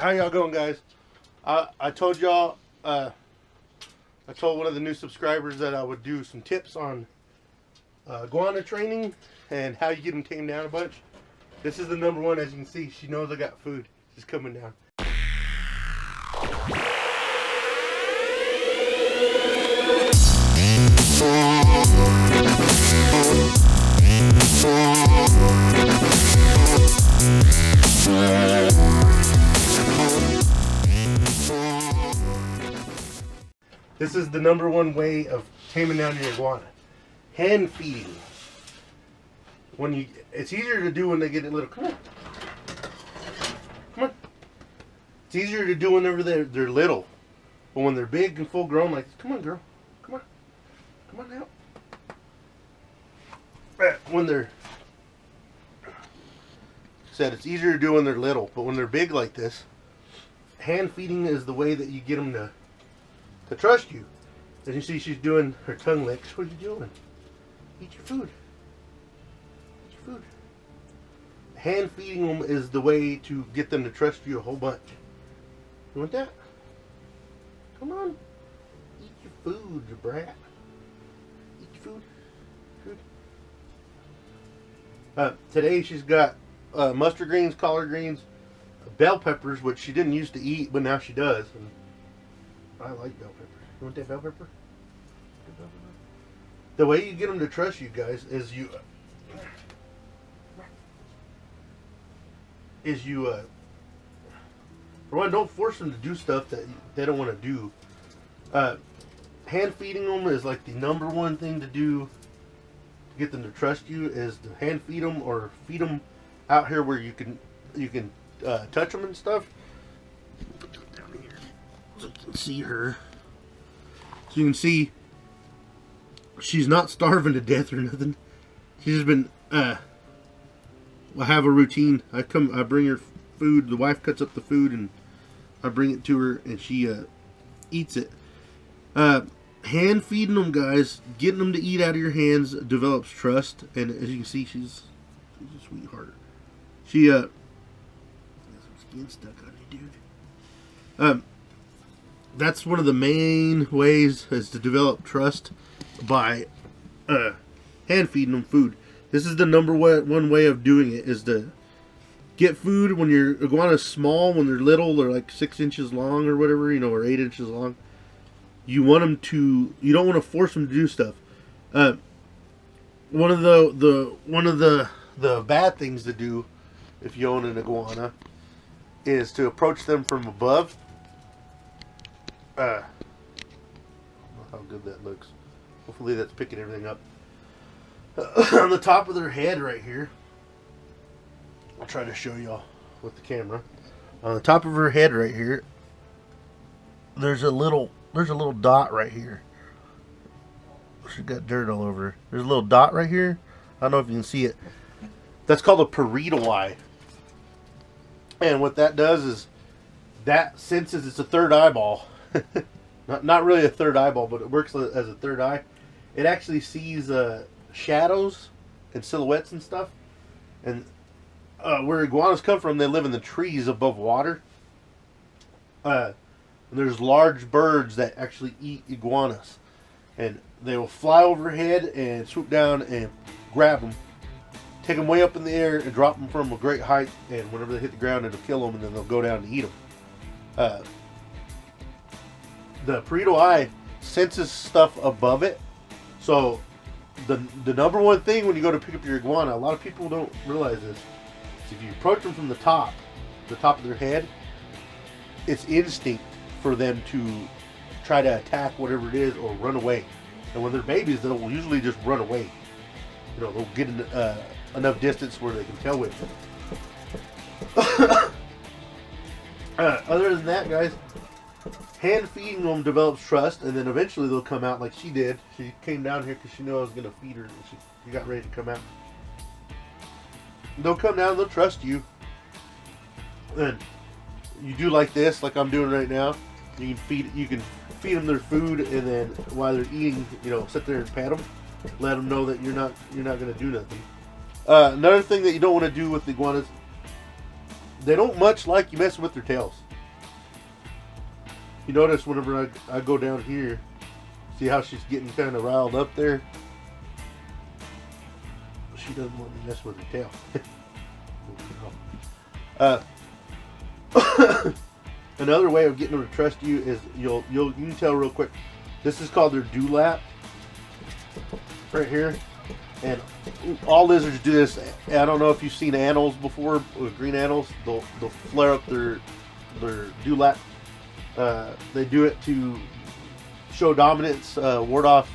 How y'all going, guys? I told y'all, I told one of the new subscribers that I would do some tips on iguana training and how you get them tamed down a bunch. This is the number one. As you can see, she knows I got food. She's coming down. This is the number one way of taming down your iguana. Hand feeding. It's easier to do when they get a little. Come on. Come on. It's easier to do whenever they're little, but when they're big and full grown, like, come on, girl, come on, come on now. When they're said, it's easier to do when they're little, but when they're big like this, hand feeding is the way that you get them to trust you. As you see, she's doing her tongue licks. What are you doing? Eat your food. Eat your food. Hand feeding them is the way to get them to trust you a whole bunch. You want that? Come on. Eat your food, you brat. Eat your food. Food. Today she's got mustard greens, collard greens, bell peppers, which she didn't used to eat, but now she does. And I like bell pepper. You want that bell pepper? The way you get them to trust you guys is you for one, don't force them to do stuff that they don't want to do. Hand feeding them is like the number one thing to do to get them to trust you, is to hand feed them or feed them out here where you can touch them and stuff. Down here so you can see her. So you can see she's not starving to death or nothing. She's just been I have a routine. I bring her food. The wife cuts up the food and I bring it to her and she eats it. Hand feeding them, guys, getting them to eat out of your hands develops trust. And as you can see, she's a sweetheart. She got some skin stuck on you, dude. That's one of the main ways is to develop trust by hand feeding them food. This is the number one way of doing it, is to get food when your iguana's small, when they're little, they're like 6 inches long or whatever, or 8 inches long. You want them to, you don't want to force them to do stuff. One of the bad things to do if you own an iguana is to approach them from above. I don't know how good that looks. Hopefully that's picking everything up. On the top of their head right here, I'll try to show y'all with the camera. On the top of her head right here, there's a little dot right here. She's got dirt all over her. There's a little dot right here. I don't know if you can see it. That's called a parietal eye. And what that does is that senses it's a third eyeball. Not really a third eyeball, but it works as a third eye. It actually sees shadows and silhouettes and stuff. And where iguanas come from, they live in the trees above water. And there's large birds that actually eat iguanas. And they will fly overhead and swoop down and grab them, take them way up in the air and drop them from a great height. And whenever they hit the ground, it'll kill them, and then they'll go down and eat them. The parietal eye senses stuff above it. So the number one thing when you go to pick up your iguana, a lot of people don't realize this, is if you approach them from the top of their head, it's instinct for them to try to attack whatever it is or run away. And when they're babies, they'll usually just run away. They'll get enough distance where they can tell with them. Other than that, guys, hand feeding them develops trust, and then eventually they'll come out like she did. She came down here because she knew I was going to feed her, and she got ready to come out. They'll come down, they'll trust you. And you do like this, like I'm doing right now. You can feed them their food, and then while they're eating, sit there and pet them, let them know that you're not going to do nothing. Another thing that you don't want to do with iguanas, they don't much like you messing with their tails. You notice whenever I go down here, see how she's getting kind of riled up there? She doesn't want to mess with her tail. Another way of getting them to trust you is you can tell real quick. This is called their dewlap right here, and all lizards do this. I don't know if you've seen animals before with green animals. They'll flare up their dewlap. They do it to show dominance, ward off,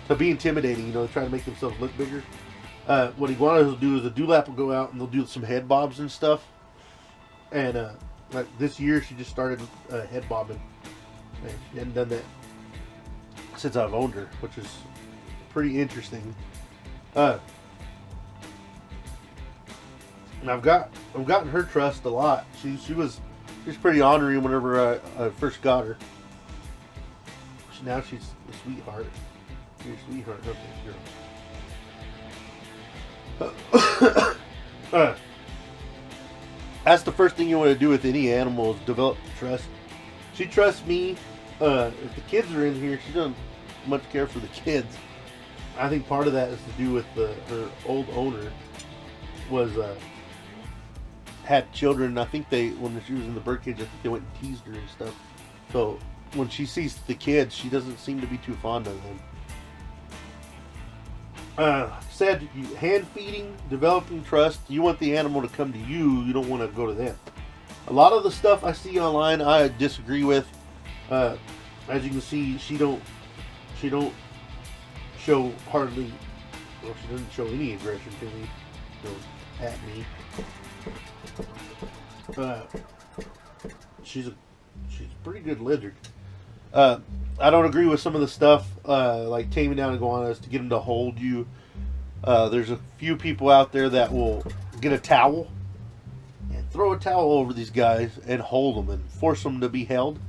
to be intimidating. You know, try to make themselves look bigger. What iguanas will do is the dewlap will go out and they'll do some head bobs and stuff. And like this year, she just started head bobbing. And she hadn't done that since I've owned her, which is pretty interesting. And I've gotten her trust a lot. She's pretty ornery whenever I first got her. Now she's a sweetheart. You're a sweetheart, girl. That's the first thing you want to do with any animal is develop trust. She trusts me. If the kids are in here, she doesn't much care for the kids. I think part of that is to do with her old owner had children. I think when she was in the birdcage, I think they went and teased her and stuff. So when she sees the kids, she doesn't seem to be too fond of them. Said hand feeding, developing trust. You want the animal to come to you. You don't want to go to them. A lot of the stuff I see online, I disagree with. As you can see, she don't show hardly. Well, she doesn't show any aggression to me. At me. She's a pretty good lizard. I don't agree with some of the stuff like taming down iguanas to get them to hold you. There's a few people out there that will get a towel and throw a towel over these guys and hold them and force them to be held.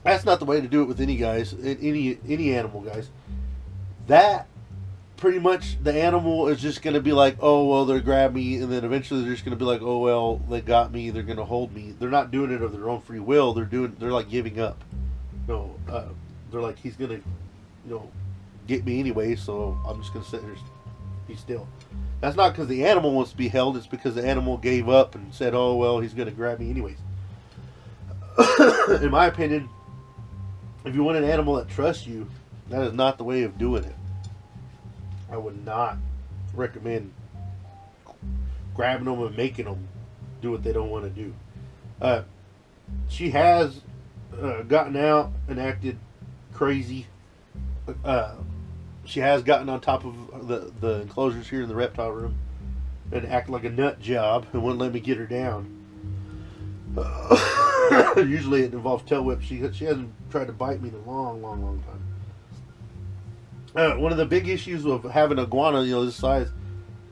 That's not the way to do it with any guys, any animal, guys. That pretty much the animal is just going to be like, oh well, they grab me, and then eventually they're just going to be like, oh well, they got me, they're going to hold me. They're not doing it of their own free will. They're like giving up. No, they're like, he's going to, get me anyway, so I'm just going to sit here, be still. That's not because the animal wants to be held. It's because the animal gave up and said, oh well, he's going to grab me anyways. In my opinion, if you want an animal that trusts you, that is not the way of doing it. I would not recommend grabbing them and making them do what they don't want to do. She has gotten out and acted crazy. She has gotten on top of the enclosures here in the reptile room and acted like a nut job and wouldn't let me get her down. Usually it involves tail whip. She hasn't tried to bite me in a long time. One of the big issues of having an iguana, this size,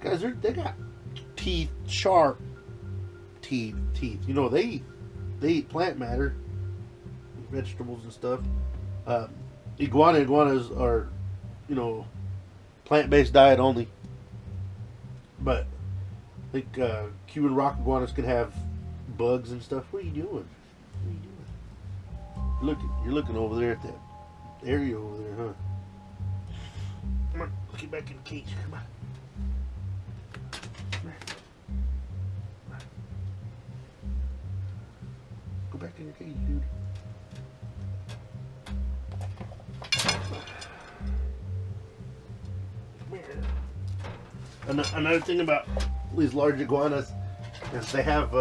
guys, they got teeth, sharp teeth. They eat plant matter, vegetables and stuff. Iguanas are, plant-based diet only. But I think Cuban rock iguanas can have bugs and stuff. What are you doing? You're looking over there at that area over there, huh? Come on, let's get back in the cage. Come on. Go back in your cage, dude. Another thing about these large iguanas is they have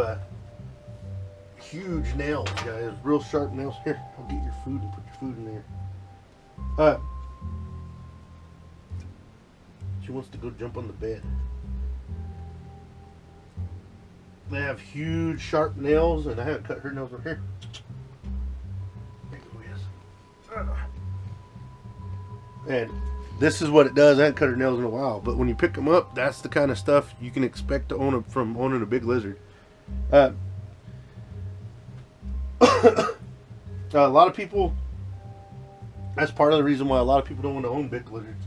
huge nails, guys. Real sharp nails. Here, I'll get your food and put your food in there. She wants to go jump on the bed. They have huge, sharp nails, and I haven't cut her nails right here. And this is what it does. I haven't cut her nails in a while, but when you pick them up, that's the kind of stuff you can expect to own from owning a big lizard. A lot of people, that's part of the reason why a lot of people don't want to own big lizards.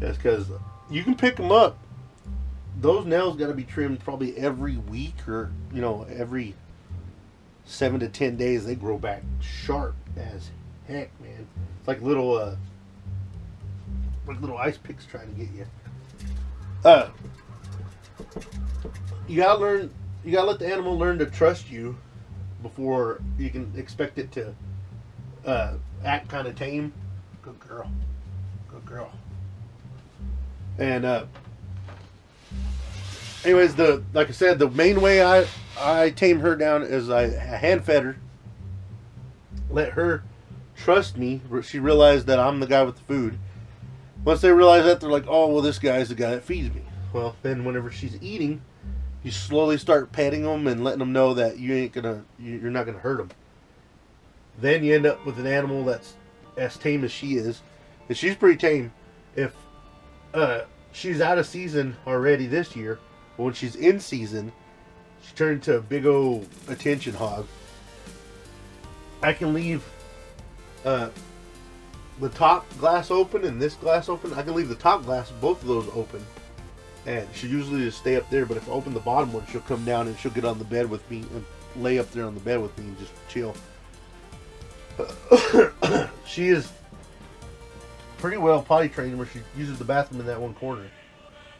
That's because you can pick them up. Those nails got to be trimmed probably every week or, every 7 to 10 days, they grow back sharp as heck, man. It's like little ice picks trying to get you. You gotta learn. You gotta let the animal learn to trust you before you can expect it to act kind of tame. Good girl. Good girl. And anyways, like I said, the main way I tamed her down is I hand fed her, let her trust me. She realized that I'm the guy with the food. Once they realize that, they're like, oh, well, this guy's the guy that feeds me. Well, then whenever she's eating, you slowly start petting them and letting them know that you're not gonna hurt them. Then you end up with an animal that's as tame as she is, and she's pretty tame. If she's out of season already this year, but when she's in season, she turned into a big old attention hog. I can leave the top glass open and this glass open. I can leave the top glass, both of those open, and she usually just stay up there. But if I open the bottom one, she'll come down and she'll get on the bed with me and lay up there on the bed with me and just chill. She is pretty well potty trained where she uses the bathroom in that one corner.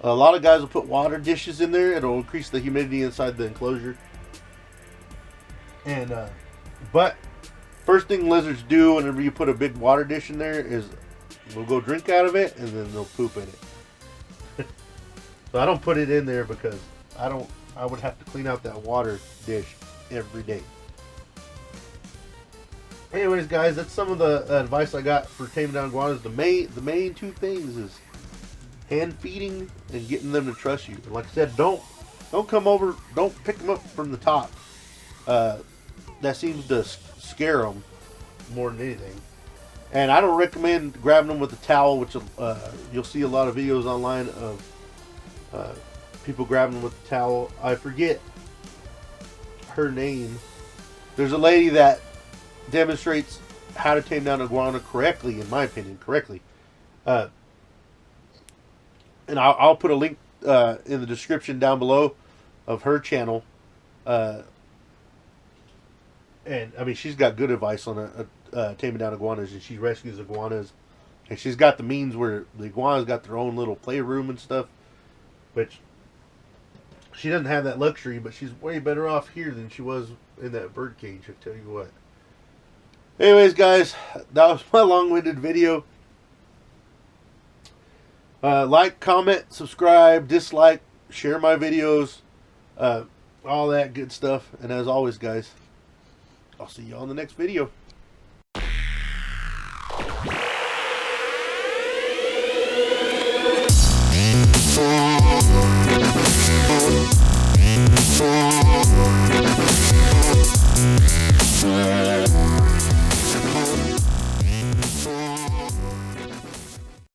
A lot of guys will put water dishes in there. It'll increase the humidity inside the enclosure. And but first thing lizards do whenever you put a big water dish in there is they'll go drink out of it and then they'll poop in it. So I don't put it in there because I would have to clean out that water dish every day. Anyways, guys, that's some of the advice I got for taming down iguanas. The main two things is hand feeding and getting them to trust you. And like I said, don't come over, don't pick them up from the top. That seems to scare them more than anything. And I don't recommend grabbing them with a towel, which you'll see a lot of videos online of people grabbing them with a towel. I forget her name. There's a lady that demonstrates how to tame down an iguana correctly, in my opinion, correctly. And I'll put a link in the description down below of her channel. And I mean, she's got good advice on taming down iguanas, and she rescues iguanas. And she's got the means where the iguanas got their own little playroom and stuff, which she doesn't have that luxury, but she's way better off here than she was in that bird cage, I tell you what. Anyways, guys, that was my long-winded video. Like, comment, subscribe, dislike, share my videos, all that good stuff. And as always, guys, I'll see you on the next video. Yeah.